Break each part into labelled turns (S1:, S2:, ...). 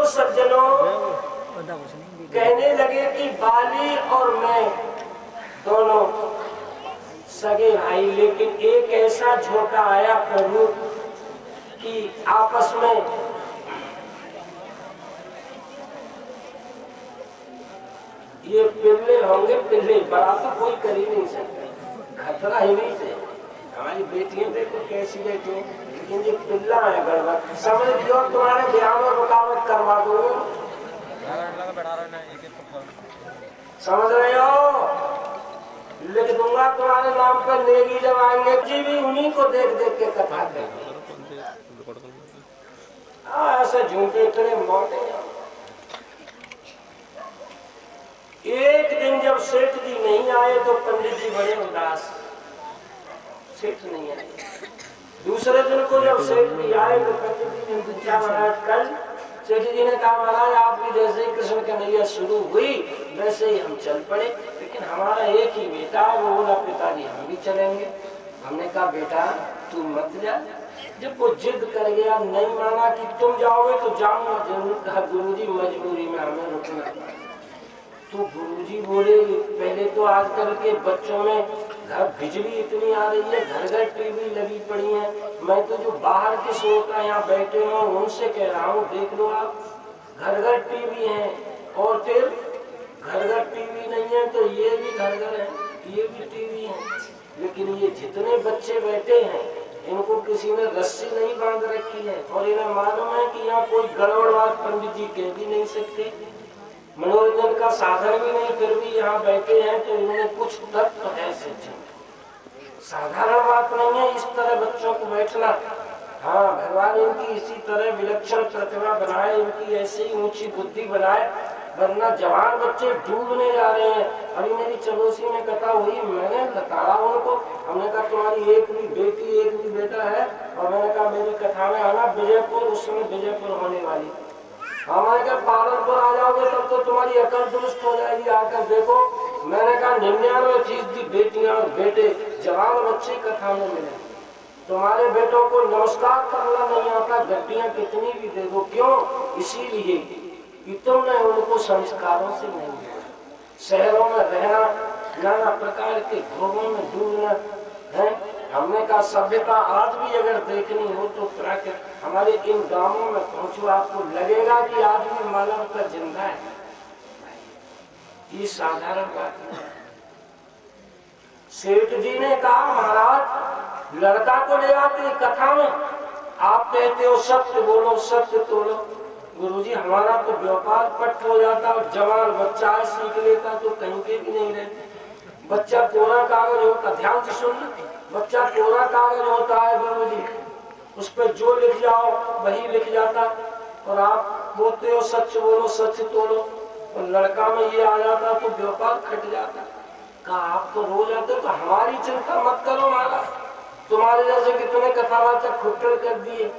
S1: सज्जनों कहने लगे कि बाली और मैं दोनों सगे भाई, लेकिन एक ऐसा झोंका आया प्रभु कि आपस में ये पिल्ले होंगे, पिल्ले बड़ा तो कोई कर ही नहीं सकता, खतरा ही नहीं से। हमारी बेटियां देखो कैसी बेटी है, लेकिन ये पिल्ला है गड़बड़, समझ लो तुम्हारे ब्याह में रुकावट करवा दूंगा, समझ रहे हो, लिख दूंगा तुम्हारे नाम पर नेगी जब आएंगे जी भी उन्हीं को देख देख के कथा करेंगे। ऐसे झूठे इतने मौते। एक दिन जब सेठ जी नहीं आए तो पंडित जी बड़े उदास, सेठ नहीं आए। दूसरे दिन को जब सेठ जी आए तो पंडित जी ने क्या महाराज कल सेठ जी ने कहा महाराज आपकी जैसे ही कृष्ण कन्हैया शुरू हुई वैसे ही हम चल पड़े, लेकिन हमारा एक ही बेटा है, वो बोला पिताजी हम भी चलेंगे। हमने कहा बेटा तू मत जा। जब वो जिद कर गया, नहीं माना कि तुम जाओगे तो जाऊंगा जरूर, कहा गुरुजी मजबूरी में हमें रुकना। तो गुरुजी बोले पहले तो आजकल के बच्चों में घर बिजली इतनी आ रही है, घर घर टीवी लगी पड़ी है, मैं तो जो बाहर के श्रोता यहाँ बैठे हैं उनसे कह रहा हूँ देख लो आप, घर घर टीवी है, और फिर घर घर टीवी नहीं है तो ये भी घर घर है, ये भी टीवी है, लेकिन ये जितने बच्चे बैठे हैं इनको किसी ने रस्सी नहीं बांध रखी है, और इन्हें मालूम है कि यहाँ कोई गड़बड़ बात पंडित जी कह भी नहीं सकते, मनोरंजन का साधन भी नहीं, फिर भी यहाँ बैठे हैं तो इनमें कुछ तत्व है सच्चे, साधारण बात नहीं है इस तरह बच्चों को बैठना। हाँ भगवान इनकी इसी तरह विलक्षण प्रतिभा बनाए, इनकी ऐसी ऊंची बुद्धि बनाए, वरना जवान बच्चे डूबने जा रहे हैं। अभी मेरी चलोसी में कथा हुई, मैंने बताया उनको, हमने कहा तुम्हारी एक भी बेटी एक भी बेटा है, और मैंने कहा मेरी कथा में आना विजयपुर, उस समय विजयपुर होने वाली, हमारे घर पालनपुर आ जाओगे तब तो तुम्हारी अकल दुरुस्त हो जाएगी, आकर देखो। मैंने कहा 99% बेटियां और बेटे जवान बच्चे कथा में मिले, तुम्हारे बेटों को नमस्कार करना नहीं आता, गड्डियां कितनी भी दे दो, क्यों? इसीलिए कि तुमने उनको संस्कारों से नहीं दिया। शहरों में रहना, नाना प्रकार के भोगों में डूबना है। हमने कहा सभ्यता आज भी अगर देखनी हो तो प्राकृतिक हमारे इन गांवों में पहुंचो, आपको लगेगा कि आज भी मानवता जिंदा है, ये साधारण बात नहीं। सेठ जी ने कहा महाराज लड़का को ले आते कथा में, आप कहते हो सत्य बोलो सत्य तोड़ो, गुरुजी हमारा तो व्यापार पट हो जाता, और जवान बच्चा है सीख लेता तो कहीं के भी नहीं रहते। बच्चा कोरा कागज होता, ध्यान से सुन, बच्चा कोरा कागज होता है गुरुजी, उस पर जो लिख जाओ वही लिख जाता, और आप बोलते हो सच बोलो सच तोड़ो, और लड़का में ये आ जाता तो व्यापार खट जाता। कहा आप तो रोज आते तो हमारी चिंता मत करो महाराज, तुम्हारे जैसे कितने कथावाचक खुट्टर कर दिए।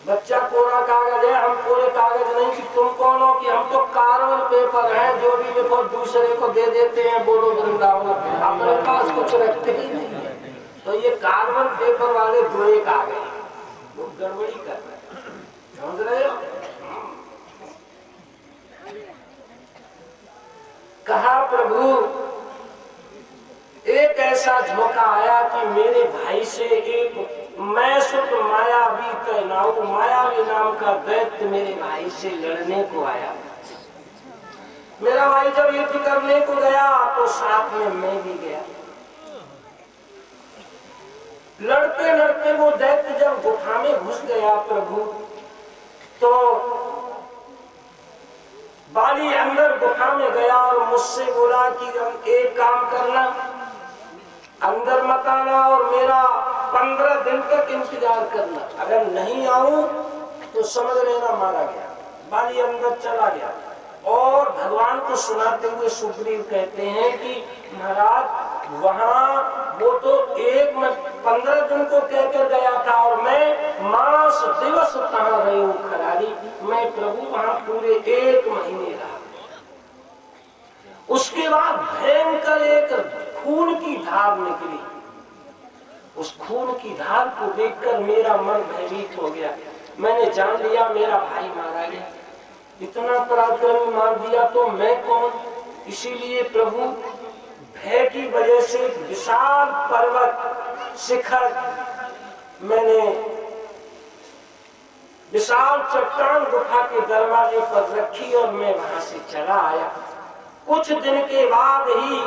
S1: बच्चा कोरा कागज है, हम कोरे कागज नहीं कि तुम कौन हो कि हम तो कार्बन पेपर है, जो भी लिखो दूसरे को दे देते हैं, बोलो वृंदावन, अपने पास कुछ रखते ही नहीं है। तो ये कार्बन पेपर वाले दो एक आ गए, वो गड़बड़ी कर रहे, समझ रहे हो। कहा प्रभु एक ऐसा झोंका आया कि मेरे भाई से एक मैं सुत मायावी तैनाऊ, मायावी नाम का दैत्य मेरे भाई से लड़ने को आया। मेरा भाई जब युद्ध करने को गया तो साथ में मैं भी गया। लड़ते लड़ते वो दैत्य जब गुफा में घुस गया प्रभु, तो बाली अंदर गुफा में गया और मुझसे बोला कि एक काम करना, अंदर मत आना और मेरा 15 दिन तक इंतजार करना, अगर नहीं आऊं तो समझ लेना मारा गया। बाली अंदर चला गया और भगवान को सुनाते हुए सुग्रीव कहते हैं कि महाराज वहां वो तो 15 दिन को कहकर गया था और मैं मास दिवस कहाँ रही हूँ खरारी, मैं प्रभु वहां पूरे 1 महीने रहा। उसके बाद भयंकर एक खून की धार निकली, उस खून की धार को देखकर मेरा मन भयभीत हो गया। मैंने जान लिया मेरा भाई मारा गया। इतना पराक्रमी मान दिया तो मैं कौन। इसीलिए प्रभु भय की वजह से विशाल पर्वत शिखर मैंने विशाल चट्टान गुफा के दरवाजे पर रखी और मैं वहां से चला आया। कुछ दिन के बाद ही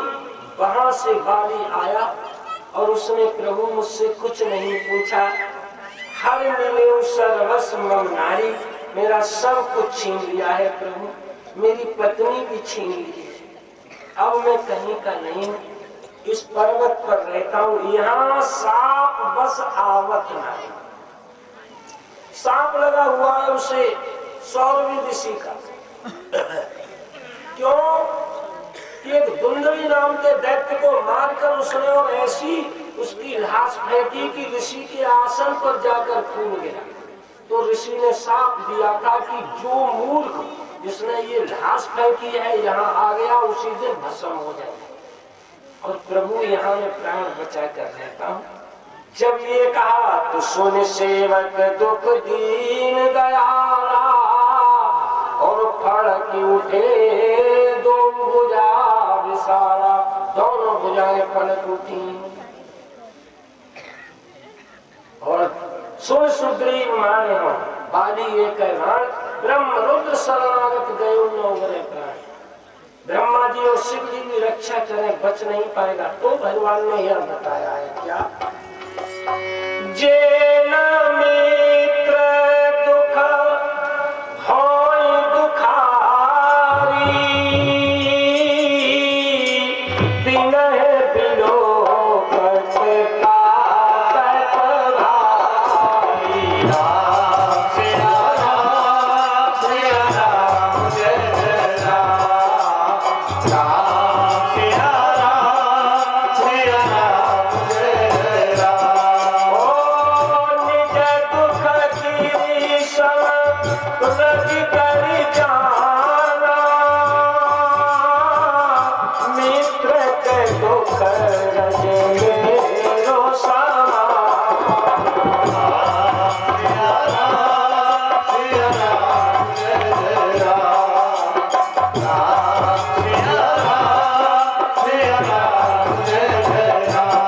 S1: वहां से बाली आया और उसने प्रभु मुझसे कुछ नहीं पूछा। हर मिले सर्वस्व मम नारी, मेरा सब कुछ छीन लिया है प्रभु, मेरी पत्नी भी छीन ली है। अब मैं कहीं का नहीं हूँ, इस पर्वत पर रहता हूँ। यहाँ सांप बस आवत नहीं। सांप लगा हुआ है उसे सौरवी ऋषि का। क्यों? एक दुंदवी नाम के दैत्य को मारकर उसने और ऐसी उसकी लाश फेंकी कि ऋषि के आसन पर जाकर फूल गिरा। तो ऋषि ने साप दिया था कि जो मूर्ख जिसने ये लाश फेंकी है यहाँ आ गया उसी दिन भस्म हो जाएगा। और प्रभु यहाँ में प्राण बचा कर रहता हूँ। जब ये कहा तो सुन सेवक दुख दीन दयाला और फड़क उठे दो भुजा विसारा, दोनों भुजाएं पलट उठी। और सुन सुग्रीव माने हो बाली एक राण, ब्रह्म रुद्र शरणागत गए उगरे प्राण। ब्रह्मा जी और शिव जी भी रक्षा करें, बच नहीं पाएगा। तो भगवान ने यह बताया है क्या, जे न मित्र दुख होय दुखारी, बिनहि बिलोकत ताकत भारी। राम सिया राम सिया राम जय जय राम, राम सिया राम सिया राम जय जय राम। ओ निज दुख की समझ कर जाना, मित्र के दुख रजे मेरो समा। राम सिया राम जय जय राम, राम सिया राम जय जय राम।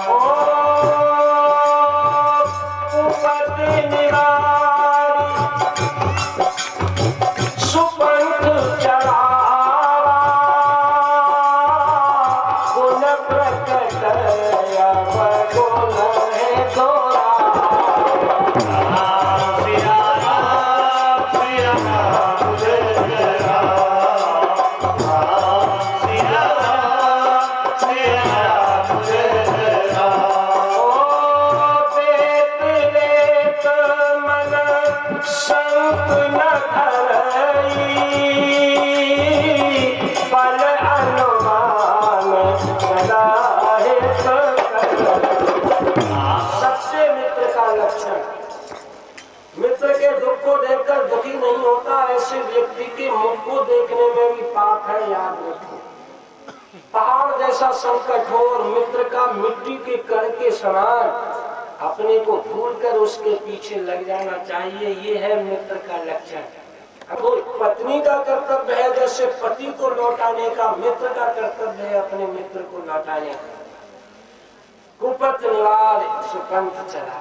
S1: ओ उपति निवारी सुपंथ चलावा, गुण प्रकट अब गुण है तोरा। राम सिया राम जय जय राम, राम सिया राम जय जय राम। ओ देत लेत मन संत न धरई, बल अनुमान सदा हित कर। सबसे मित्र का लक्षण, मित्र के दुख को देखकर दुखी नहीं होता। ऐसे व्यक्ति के मुख को देखने में भी पाप है, याद रखो। पहाड़ जैसा संकट हो और मित्र का मिट्टी के कण के समान अपने को भूलकर उसके पीछे लग जाना चाहिए, ये है मित्र का लक्षण। अब पत्नी का कर्तव्य है जैसे पति को लौटाने का, मित्र का कर्तव्य है अपने मित्र को लौटाने का। कुपथ निवार सुपंथ चला,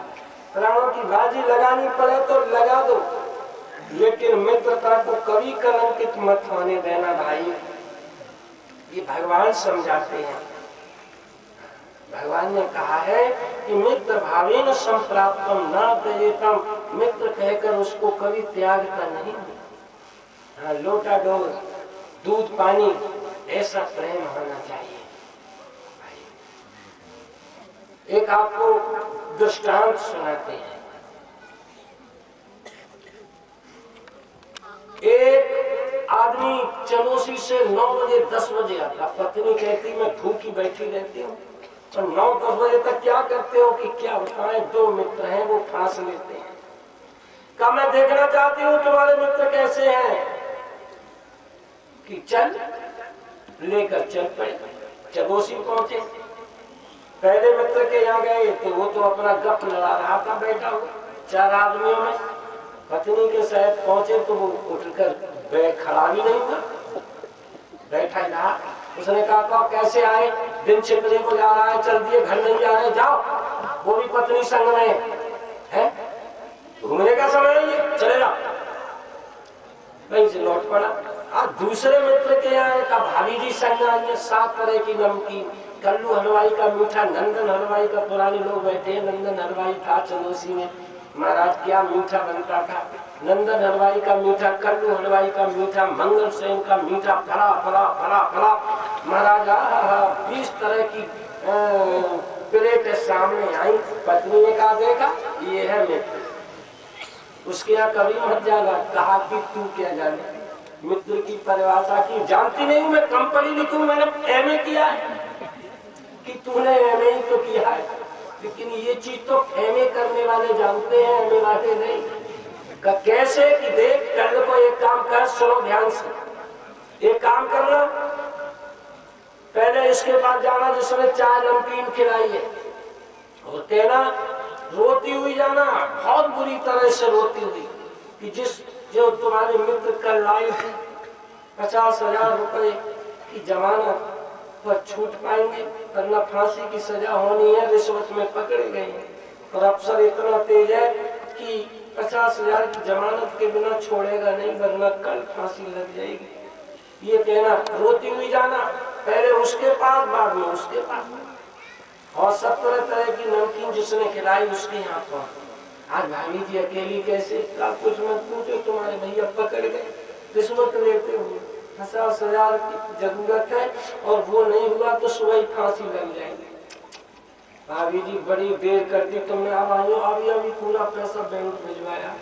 S1: प्राणों की बाजी लगानी पड़े तो लगा दो, लेकिन मित्रता को कभी कलंकित मत होने देना भाई। ये भगवान समझाते हैं। भगवान ने कहा है कि मित्र भावेन संप्राप्तम न त्यजेतम, मित्र कहकर उसको कभी त्यागता नहीं। हाँ, लोटा डोल दूध पानी ऐसा प्रेम होना चाहिए। एक आपको दृष्टांत सुनाते हैं। एक आदमी चनोसी से 9 बजे 10 बजे आता। पत्नी कहती मैं भूखी बैठी रहती हूँ, तो 9-10 बजे तक क्या करते हो कि क्या बताएं। 2 मित्र हैं वो फांस लेते हैं। कहा मैं देखना चाहती हूँ तुम्हारे मित्र कैसे हैं, कि चल लेकर चल पड़े। चबोसी पहुंचे, पहले मित्र के यहाँ गए तो वो तो अपना गप लड़ा रहा था बैठा हुआ 4 आदमियों में। पत्नी के साथ पहुंचे तो वो उठकर खड़ा भी नहीं था, बैठा ही रहा। उसने कहा कैसे आए, दिन छिपने को जा रहा है, चल दिए, घर नहीं जा रहे, जाओ। वो भी पत्नी संग में है, घूमने का समय है ये, चले जाओ। कहीं से लौट पड़ा। आज दूसरे मित्र के यहाँ का भाभी जी संग आई है, 7 तरह की नमकीन, कल्लू हलवाई का मीठा, नंदन हलवाई का, पुराने लोग बैठे हैं, नंदन हलवाई था चंदोसी में, महाराज क्या मीठा बनता था। नंदन हलवाई का मीठा, कल्लू हलवाई का मीठा, मंगल सेन का मीठा, फला फला फला फला। महाराज 20 तरह की प्लेट सामने आई। पत्नी ने कहा देखा ये है मित्र, उसके यहाँ कभी मत जाना। कहा कि तू क्या जाने, मित्र की परिभाषा की जानती नहीं, मैं कम पढ़ी लिखी हूं, मैंने एमए किया है। कि तूने एमए ही तो किया है, लेकिन ये चीज तो एमए करने वाले जानते हैं, एमए वाले नहीं। कैसे कि देख, कल को एक काम कर, सुनो ध्यान से, एक काम करना, पहले इसके बाद जाना जिसने चाय नमकीन खिलाई है, और कहना रोती हुई जाना, बहुत बुरी तरह से रोती हुई, कि जो तुम्हारे मित्र कल लाई थी 50,000 रुपए की जमानत पर छूट पाएंगे, वरना फांसी की सजा होनी है, रिश्वत में पकड़े गए हैं। और अफसर इतना तेज है कि 50,000 की जमानत के बिना छोड़ेगा नहीं, वरना कल फांसी लग जाएगी। ये कहना, रोती हुई जाना, पहले उसके पास, बाद में उसके पास, और सब तरह की नमकीन जिसने खिलाई उसके यहाँ पर। आज भाभी जी अकेली कैसे, कुछ मत पूछो, तुम्हारे भैया पकड़ गए, रिश्वत लेते हुए, 50,000 की जरूरत है, और वो नहीं हुआ तो सुबह ही फांसी लग जाएगी। भाभी जी बड़ी देर कर दी तुमने, अब आई हो, अभी पूरा पैसा बैंक भिजवाया।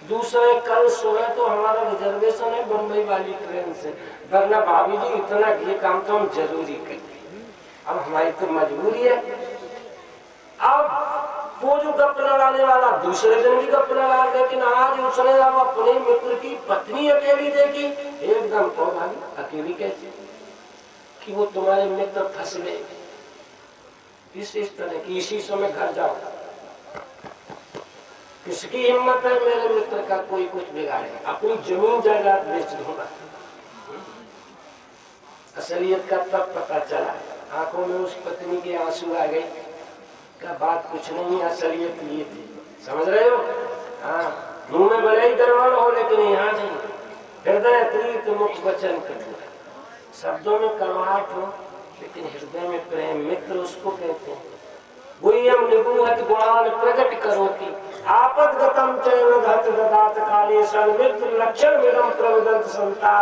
S1: दूसरे कल सुबह तो हमारा रिजर्वेशन है बम्बई वाली ट्रेन से, वरना भाभी जी इतना ये काम तो हम जरूरी करते, अब हमारी तो मजबूरी है। अब वो जो गप लड़ाने वाला दूसरे दिन भी गप लड़ा, लेकिन आज उसने अब अपने मित्र की पत्नी अकेली देखी, एकदम को भाई अकेली कैसे, कि वो तुम्हारे मित्र फंस गए इस तरह की, इसी समय घर जाओ। किसकी हिम्मत है मेरे मित्र का कोई कुछ बिगाड़े, अपनी जमीन जायदाद बेच दूंगा। असलियत का तब पता चला, आंखों में उस पत्नी के आंसू आ गए, का बात कुछ नहीं, असलियत ये थी, समझ रहे हो। हाँ, मुंह में भले ही गड़बड़ हो, लेकिन यहाँ नहीं, हृदय प्रीत मुख वचन कठोर, शब्दों में कड़वाहट हो लेकिन हृदय में प्रेम, मित्र उसको कहते हैं। गुह्यम निगूहत गुणान प्रकट करोति, आपदगतम चैव घत ददात काले सन, मित्र लक्षण विदम प्रवदंत संता।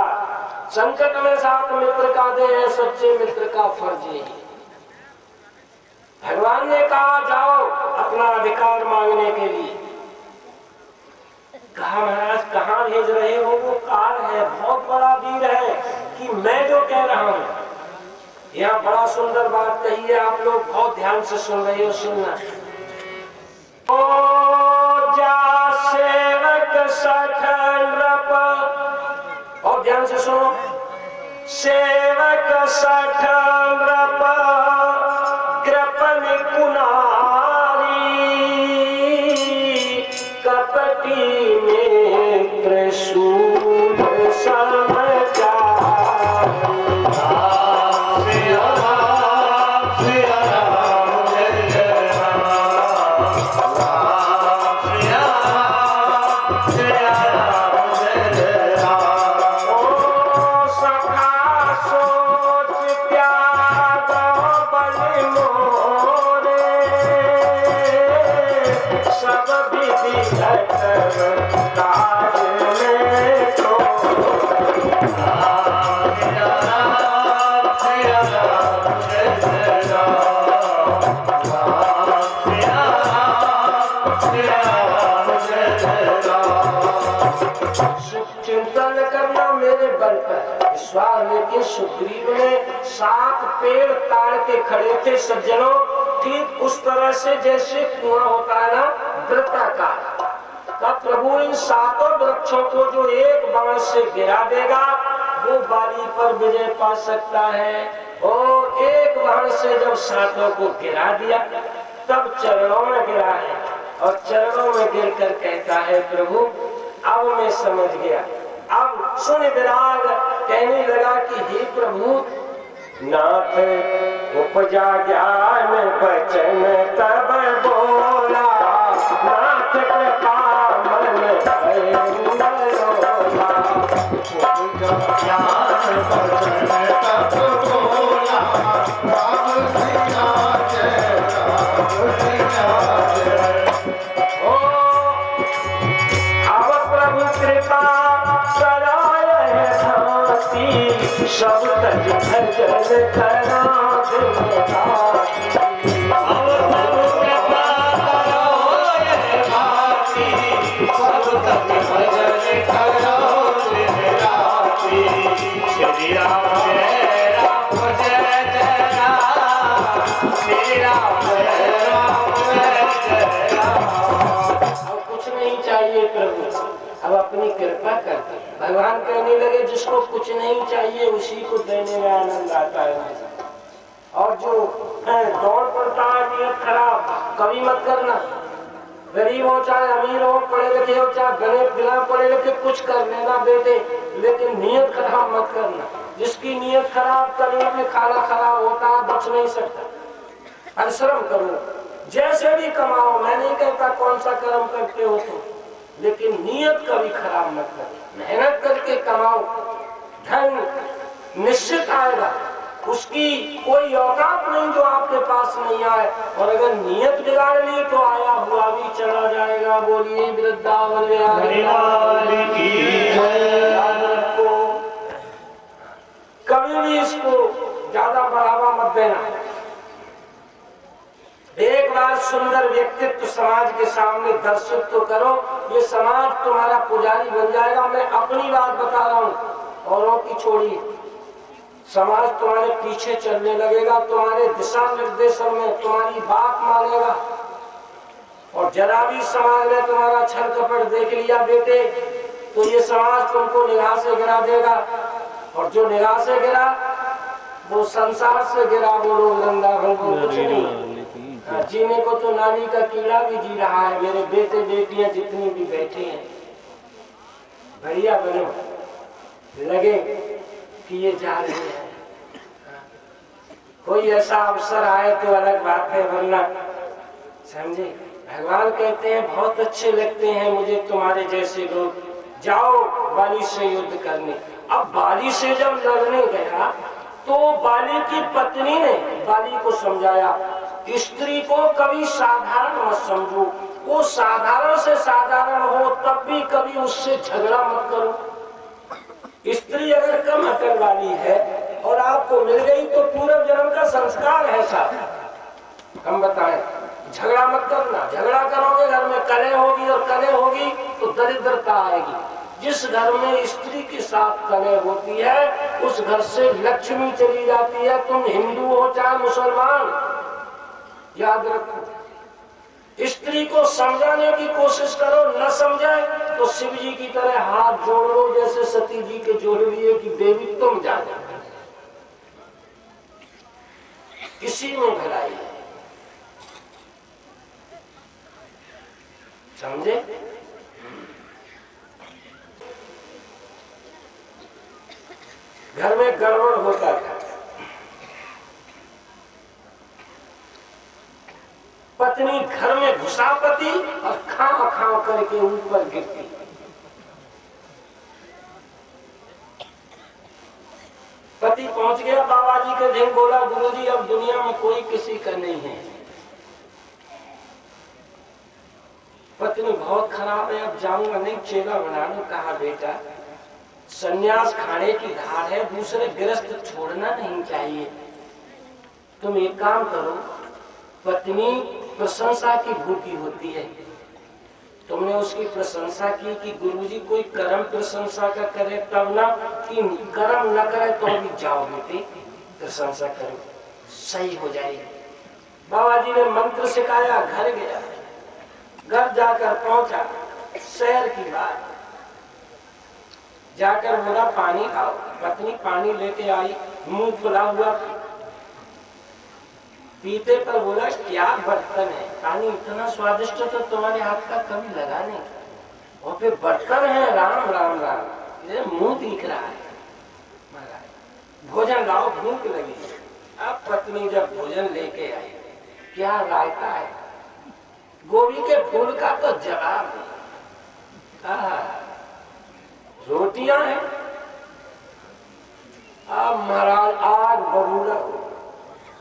S1: संकट में साथ मित्र का दे है, सच्चे मित्र का फर्ज है। भगवान ने कहा जाओ अपना अधिकार मांगने के लिए। कहा महाराज कहाँ भेज रहे हो, वो काल है, बहुत बड़ा वीर है, कि मैं जो कह रहा हूँ। यहाँ बड़ा सुंदर बात कही है, आप लोग बहुत ध्यान से सुन रहे हो, सुनना। ओ जा सेवक सखंडप, और ध्यान से सुनो, सेवक सखंडप कृपन कुनारी, कपटी में त्रिशूल समझा। चिंता न करना मेरे बल पर विश्वास, लेकिन सुग्रीव ने 7 पेड़ ताड़ के खड़े थे सज्जनों, ठीक उस तरह से जैसे कुआं होता है ना वृत्ताकार, का प्रभु इन 7 वृक्षों को जो एक बाण से गिरा देगा वो बारी पर विजय पा सकता है। और एक बाण से जब 7 को गिरा दिया तब चरणों में गिरा है, और चरणों में गिरकर कहता है प्रभु अब मैं समझ गया। अब सुन विराग कहने लगा कि हे प्रभु नाथ उपजा ज्ञान बचन तब बोला, नाथ कृपा मन नरोला। उपजा ज्ञान बचन तब बोला, राम सिया जय राम सिया जय। ओ अब प्रभु कृपा कराए भांति, सब तज भजन करा अब अपनी कृपा करते। भगवान कहने लगे जिसको कुछ नहीं चाहिए उसी को देने में आनंद आता है। और जो दौड़ पड़ता है नियत खराब, कभी मत करना। गरीब हो चाहे अमीर हो, पढ़े लिखे हो चाहे गरीब, बिना पढ़े लिखे कुछ कर लेना बेटे, लेकिन नियत खराब मत करना। जिसकी नियत खराब करने में खाना खराब होता है, बच नहीं सकता। परिश्रम करो, जैसे भी कमाओ। मैं नहीं कहता कौन सा कर्म करते हो तुम, लेकिन नियत कभी खराब मत करो। मेहनत करके कमाओ, धन निश्चित आएगा, उसकी कोई औकात नहीं जो आपके पास नहीं आए। और अगर नियत बिगाड़ ली तो आया हुआ भी चला जाएगा। बोलिए वृंदावन को कभी भी इसको ज्यादा बढ़ावा मत देना। एक बार सुंदर व्यक्तित्व समाज के सामने दर्शित तो करो, ये समाज तुम्हारा पुजारी बन जाएगा। मैं अपनी बात बता रहा हूँ, औरों की छोड़िए। समाज तुम्हारे पीछे चलने लगेगा, तुम्हारे दिशा निर्देशन में तुम्हारी बात मानेगा। और जरा भी समाज ने तुम्हारा छल कपट देख लिया बेटे, तो ये समाज तुमको निगाह से गिरा देगा। और जो निगाह से गिरा वो संसार से गिरा। बोलो वृंदावन को कुछ नहीं। जीने को तो नाली का कीड़ा भी जी रहा है। मेरे बेटे बेटियां जितनी भी बैठे हैं, बढ़िया बनो, लगे कि ये जा रहे हैं। कोई ऐसा अवसर आए तो अलग बात है, वरना समझे। भगवान कहते हैं बहुत अच्छे लगते हैं मुझे तुम्हारे जैसे लोग, जाओ बाली से युद्ध करने। अब बाली से जब लड़ने गया तो बाली की पत्नी ने बाली को समझाया, स्त्री को कभी साधारण मत समझो, वो साधारण से साधारण हो तब भी कभी उससे झगड़ा मत करो। स्त्री अगर कम अकल वाली है और आपको मिल गई तो पूर्व जन्म का संस्कार है साहब। हम बताएं, झगड़ा मत करना। झगड़ा करोगे घर में कलह होगी, और कलह होगी तो दरिद्रता आएगी। जिस घर में स्त्री के साथ कलह होती है उस घर से लक्ष्मी चली जाती है। तुम हिंदू हो चाहे मुसलमान, याद रखो। स्त्री को समझाने की कोशिश करो, न समझे तो शिव जी की तरह हाथ जोड़ लो, जैसे सती जी के जोड़ लिए कि देवी तुम जानो। किसी में भलाई है, समझे। घर में गड़बड़ होता था, पत्नी घर में घुसा पति और खाओ खाओ करके ऊपर गिरती। पति पहुंच गया बाबा जी के दिन, बोला गुरुजी अब दुनिया में कोई किसी का नहीं है। पत्नी बहुत खराब है, अब जाऊंगा नहीं, चेला बना लो। कहा बेटा सन्यास खाने की धार है, दूसरे गृहस्थ छोड़ना नहीं चाहिए। तुम एक काम करो, पत्नी प्रशंसा की भूखी होती है, तुमने उसकी प्रशंसा की कि गुरुजी कोई कर्म प्रशंसा का करे तब ना, कि कर्म न करे तो भी जाओ बेटे प्रशंसा करो, सही हो जाएगी। बाबा जी ने मंत्र सिखाया, घर गया, घर जाकर पहुंचा, शहर की बात, जाकर बोला पानी खाओ। पत्नी पानी लेके आई, मुंह खुला हुआ, पीते पर बोला क्या बर्तन है, पानी इतना स्वादिष्ट तो तुम्हारे हाथ का कभी लगा नहीं। और फिर बर्तन है राम राम राम, ये मुंह दिख रहा है। भोजन लाओ, भूख लगी। अब पत्नी जब भोजन लेके आई, क्या रायता है, गोभी के फूल का तो जवाब नहीं, रोटियां हैं। अब महाराज आग बबूला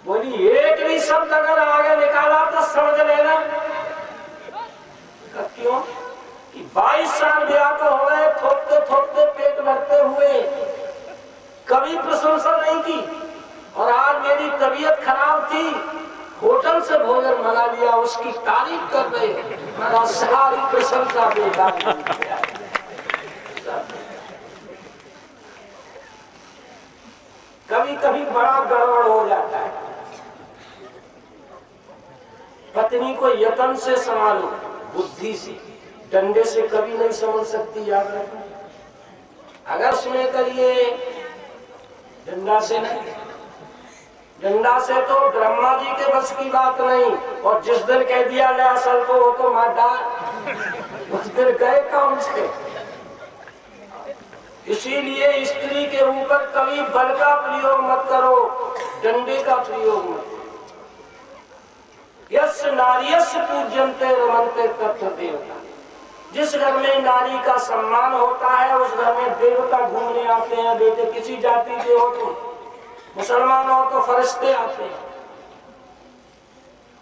S1: बोली, एक भी शब्द अगर आगे निकाला तो समझ लेना। क्यों कि 22 साल ब्याह को हो गए, थोपते थोपते पेट भरते हुए, कभी प्रशंसा नहीं की। और आज मेरी तबीयत खराब थी, होटल से भोजन मंगा लिया, उसकी तारीफ कर रहे, सारी प्रशंसा बेकार। कभी कभी बड़ा गड़बड़ हो जाता है। पत्नी को यत्न से संभालो, बुद्धि से, डंडे से कभी नहीं समझ सकती, याद रखना। अगर उसमें करिए, डंडा से नहीं। डंडा से तो ब्रह्मा जी के बस की बात नहीं। और जिस दिन कह दिया ले असल को, वो तो मार डाल, उस दिन गए काम से। इसीलिए स्त्री के ऊपर कभी बल का प्रयोग मत करो, डंडे का प्रयोग मत। यस्य नार्यस्य पूज्यन्ते रमन्ते तत्र देवता। जिस घर में नारी का सम्मान होता है, उस घर में देवता घूमने आते हैं। बेटे किसी जाति के हो तो, मुसलमान हो तो फरिश्ते आते हैं।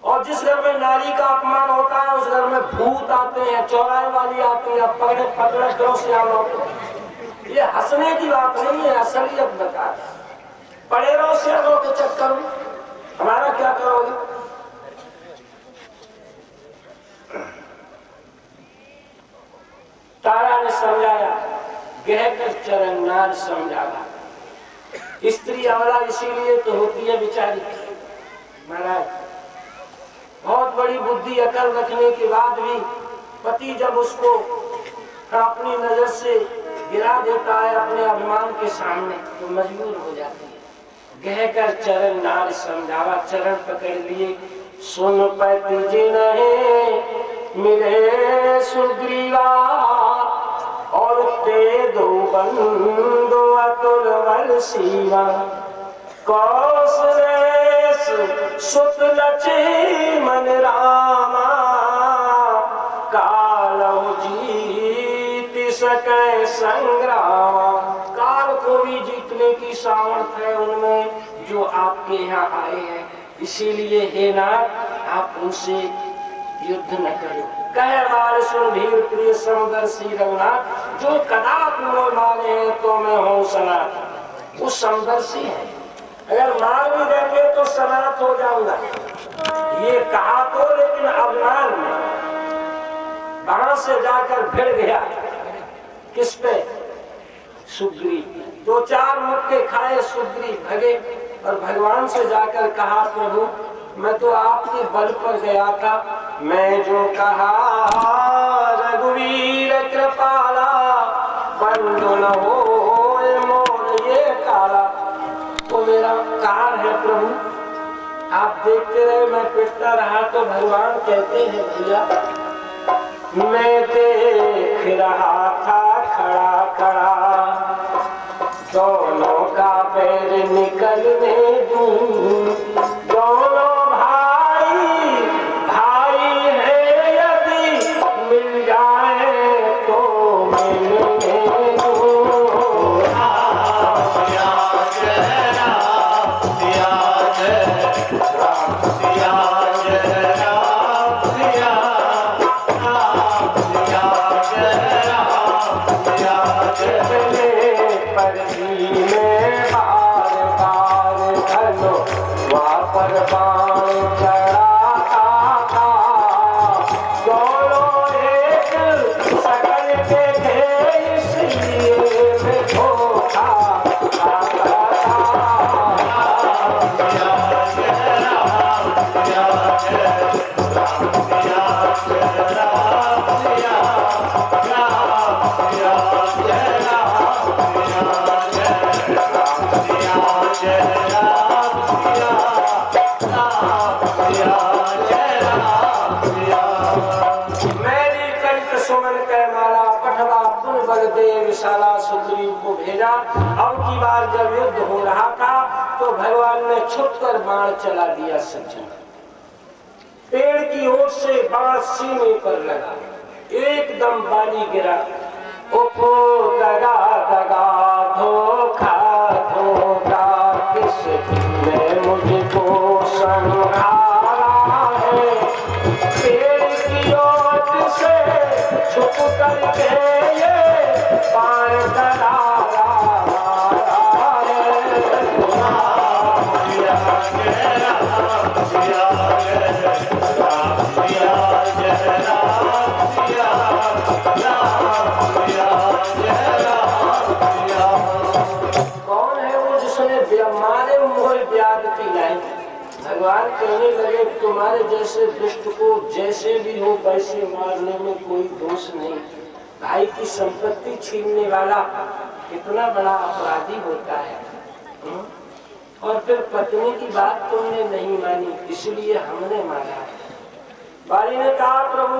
S1: और जिस घर में नारी का अपमान होता है, उस घर में भूत आते हैं, चौराहे वाली आती है, पकड़े पकड़े दो से आते। ये हंसने की बात नहीं है, असलियत बता। पड़े रहो शेरों के चक्कर में, हमारा क्या करोगे। तारा ने समझाया, गहकर चरण नार समझाया। स्त्री अवला इसीलिए तो होती है बेचारी। महाराज बहुत बड़ी बुद्धि अकल रखने के बाद भी पति जब उसको अपनी नजर से गिरा देता है अपने अभिमान के सामने, तो मजबूर हो जाती है। गहकर चरण नार समझावा, चरण पकड़ लिए। सुन पति जी नहीं मिले सुग्रीवा, और ते दो बंधु अतुल बल सीवा। कौशलेश सुत लक्ष्मण रामा, कालहु जीत सके संग्राम। काल को भी जीतने की सामर्थ्य है उनमें जो आपके यहाँ आए हैं। इसीलिए हे नाथ, आप उनसे युद्ध न करो। कहे मारे सुन भीर प्रिय समदर्शी रघुनाथ, जो कदाप मोह मारे हैं तो मैं हूँ सनातन। वो समदर्शी है, अगर मार भी देंगे तो सनात हो जाऊंगा। ये कहा तो, लेकिन अभिमान में वहां से जाकर भिड़ गया। किस पे? सुग्रीव। 2-4 मुक्के खाए, सुग्रीव भगे और भगवान से जाकर कहा, प्रभु मैं तो आपके बल पर गया था, मैं जो कहा रघुवीर कृपाला, बंधु न होए मोर ये काला। तो मेरा काल है प्रभु, आप देखते रहे मैं पिटता रहा। तो भगवान कहते हैं, भैया मैं देख रहा था खड़ा खड़ा, दोनों का पैर निकलने दूं। दोनों भाई भाई है, यदि मिल जाए तो मिलने दूं। सिया जय राम, सिया जय राम, सिया जय राम, सिया राम, सिया जय राम, सिया जय। परदी में बार बार धनो वापर बाण चढ़ाता था, दोनों एक सकल के थे, इसलिए मैं धोखा खाता था। सिया जय राम, सिया जय राम, सिया जय राम, सिया राम, सिया जय राम, सिया जय राम, सिया जय राम, सिया राम। भेजा। अब की बार जब युद्ध हो रहा था तो भगवान ने छुपकर बाण चला दिया सज्जन। पेड़ की ओर से बाण सीने पर लगा, एकदम बाली गिरा। उपो दगा दगा धोखा धोखा, किसने मुझको संहारा है। पेड़ की ओर से छुप करके ये बाण डराया मारे मोह ब्याद पिलाई। भगवान कहने लगे तुम्हारे जैसे दुष्ट को जैसे भी हो वैसे मारने में कोई दोष नहीं। भाई की संपत्ति छीनने वाला कितना बड़ा अपराधी होता है। और फिर पत्नी की बात तुमने नहीं मानी इसलिए हमने मारा। बाली ने कहा प्रभु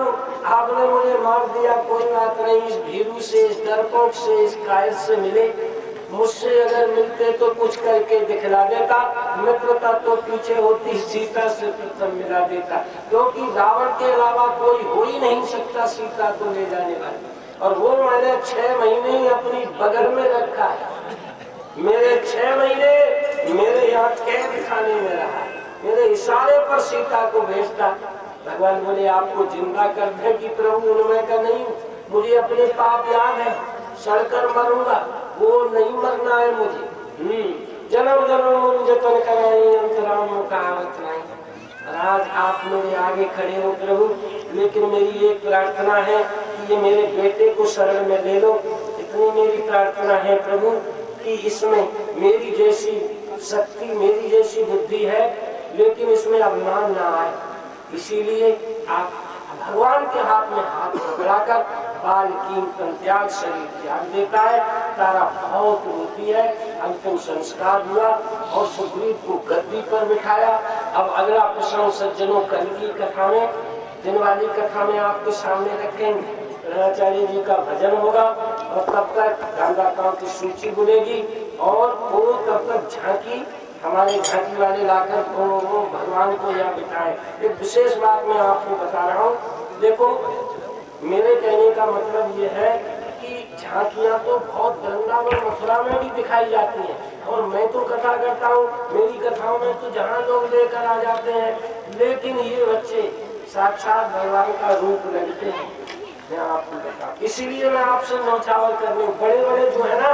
S1: आपने मुझे मार दिया, कोई बात नहीं। इस भीरू से, इस डरपोक से, इस कायर से मिले, मुझसे अगर मिलते तो कुछ करके दिखला देता। मित्रता तो पीछे होती, सीता से प्रथम मिला देता, क्योंकि रावण के अलावा कोई हो ही नहीं सकता सीता को ले जाने वाला। और वो मैंने 6 महीने ही अपनी बगल में रखा है। मेरे 6 महीने मेरे यहाँ कैद खाने में रहा, मेरे इशारे पर सीता को भेजता। भगवान बोले आपको जिंदा कर दे कि प्रभु? उन्होंने कहा नहीं, मुझे अपने पाप याद है, सड़कर मरूंगा, वो नहीं मरना है मुझे। जन्म जन्म मुझे जतन कराई अंतराम कहावत नहीं। आज आप मेरे आगे खड़े हो प्रभु, लेकिन मेरी एक प्रार्थना है कि ये मेरे बेटे को शरण में ले लो। इतनी मेरी प्रार्थना है प्रभु कि इसमें मेरी जैसी शक्ति, मेरी जैसी बुद्धि है, लेकिन इसमें अभिमान ना आए। इसीलिए आप भगवान के हाथ में हाथ पकड़ाकर बाल कीमतन त्याग शरीर त्याग देता है। तारा बहुत रोती है। अंतिम संस्कार हुआ और सुग्रीव को गद्दी पर बिठाया। अब अगला प्रश्न सज्जनों कल की कथा में, दिन वाली कथा में आपके सामने रखेंगे। आचार्य जी का भजन होगा और तब तक दानदाताओं की सूची बुलेगी और वो तब तक झांकी हमारे झांकी वाले लाकर वो भगवान को यहाँ बिठाए। एक विशेष बात मैं आपको बता रहा हूँ। देखो मेरे कहने का मतलब ये है कि झांकियाँ तो बहुत वृंदावन मथुरा में भी दिखाई जाती हैं, और मैं तो कथा करता हूँ, मेरी कथाओं में तो जहाँ लोग लेकर आ जाते हैं, लेकिन ये बच्चे साक्षात भगवान का रूप लगते हैं। मैं आपको बता, इसीलिए मैं आपसे नौछावर करने, बड़े बड़े जो है ना